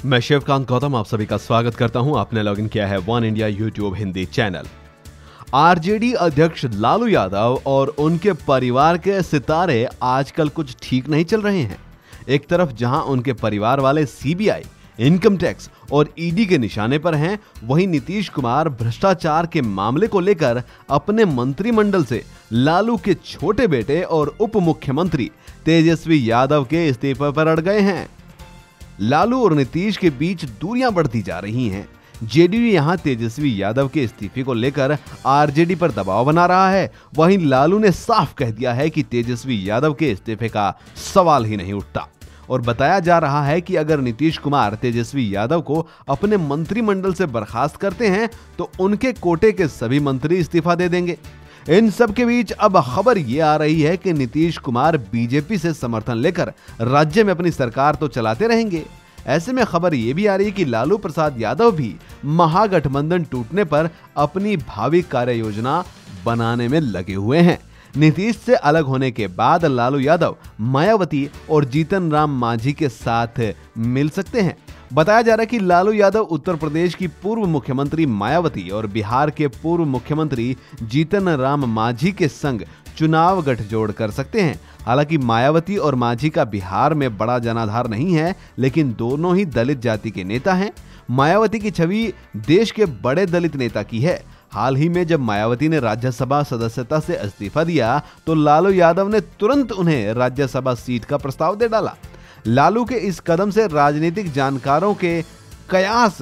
मैं शिवकांत गौतम आप सभी का स्वागत करता हूं। आपने लॉगिन किया है one India YouTube Hindi channel. RJD अध्यक्ष लालू यादव और उनके परिवार के सितारे आजकल कुछ ठीक नहीं चल रहे हैं। एक तरफ जहां उनके परिवार वाले सीबीआई, इनकम टैक्स और ईडी के निशाने पर हैं, वहीं नीतीश कुमार भ्रष्टाचार के मामले को लेकर अपने मंत्रिमंडल से लालू के छोटे बेटे और उप मुख्यमंत्री तेजस्वी यादव के इस्तीफे पर अड़ गए हैं। लालू और नीतीश के बीच दूरियां बढ़ती जा रही हैं। जेडीयू यहां तेजस्वी यादव के इस्तीफे को लेकर आरजेडी पर दबाव बना रहा है। वहीं लालू ने साफ कह दिया है कि तेजस्वी यादव के इस्तीफे का सवाल ही नहीं उठता और बताया जा रहा है कि अगर नीतीश कुमार तेजस्वी यादव को अपने मंत्रिमंडल से बर्खास्त करते हैं तो उनके कोटे के सभी मंत्री इस्तीफा दे देंगे। इन सब के बीच अब खबर ये आ रही है कि नीतीश कुमार बीजेपी से समर्थन लेकर राज्य में अपनी सरकार तो चलाते रहेंगे। ऐसे में खबर ये भी आ रही है कि लालू प्रसाद यादव भी महागठबंधन टूटने पर अपनी भावी कार्य योजना बनाने में लगे हुए हैं। नीतीश से अलग होने के बाद लालू यादव मायावती और जीतन राम मांझी के साथ मिल सकते हैं। बताया जा रहा है कि लालू यादव उत्तर प्रदेश की पूर्व मुख्यमंत्री मायावती और बिहार के पूर्व मुख्यमंत्री जीतन राम मांझी के संग चुनाव गठजोड़ कर सकते हैं। हालांकि मायावती और मांझी का बिहार में बड़ा जनाधार नहीं है, लेकिन दोनों ही दलित जाति के नेता हैं। मायावती की छवि देश के बड़े दलित नेता की है। हाल ही में जब मायावती ने राज्यसभा सदस्यता से इस्तीफा दिया तो लालू यादव ने तुरंत उन्हें राज्यसभा सीट का प्रस्ताव दे डाला। लालू के इस कदम से राजनीतिक जानकारों के कयास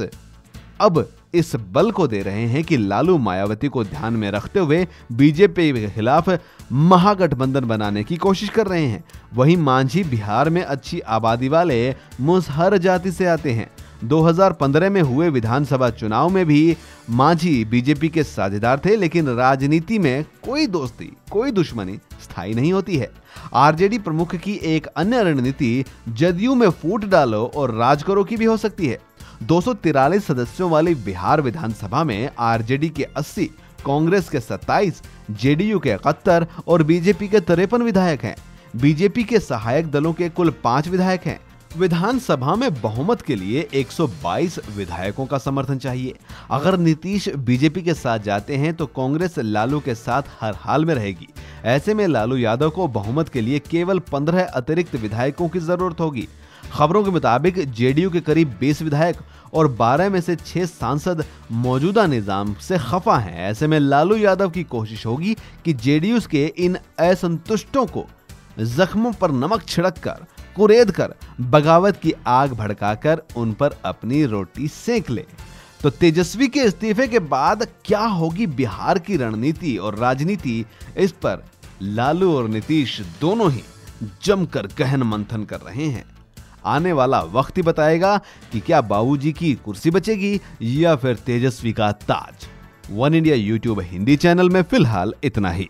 अब इस बल को दे रहे हैं कि लालू मायावती को ध्यान में रखते हुए बीजेपी के खिलाफ महागठबंधन बनाने की कोशिश कर रहे हैं। वहीं मांझी बिहार में अच्छी आबादी वाले मुसहर जाति से आते हैं। 2015 में हुए विधानसभा चुनाव में भी मांझी बीजेपी के साझेदार थे, लेकिन राजनीति में कोई दोस्ती, कोई दुश्मनी स्थायी नहीं होती है। आरजेडी प्रमुख की एक अन्य रणनीति जदयू में फूट डालो और राज करो की भी हो सकती है। 243 सदस्यों वाली बिहार विधानसभा में आरजेडी के 80, कांग्रेस के 27, जेडीयू के 71 और बीजेपी के 53 विधायक हैं। बीजेपी के सहायक दलों के कुल 5 विधायक हैं। विधानसभा में बहुमत के लिए 122 विधायकों का समर्थन चाहिए। अगर नीतीश बीजेपी के साथ जाते हैं तो कांग्रेस लालू के साथ हर हाल में रहेगी। ऐसे में लालू यादव को बहुमत के लिए केवल 15 अतिरिक्त विधायकों की जरूरत होगी। खबरों के मुताबिक जेडीयू के करीब 20 विधायक और 12 में से 6 सांसद मौजूदा निजाम से खफा हैं। ऐसे में लालू यादव की कोशिश होगी कि जेडीयू के इन असंतुष्टों को जख्मों पर नमक छिड़ककर, कुरेद कर, बगावत की आग भड़काकर उन पर अपनी रोटी सेंक ले। तो तेजस्वी के इस्तीफे के बाद क्या होगी बिहार की रणनीति और राजनीति, इस पर लालू और नीतीश दोनों ही जमकर गहन मंथन कर रहे हैं। आने वाला वक्त ही बताएगा कि क्या बाबूजी की कुर्सी बचेगी या फिर तेजस्वी का ताज। One India YouTube Hindi channel में फिलहाल इतना ही।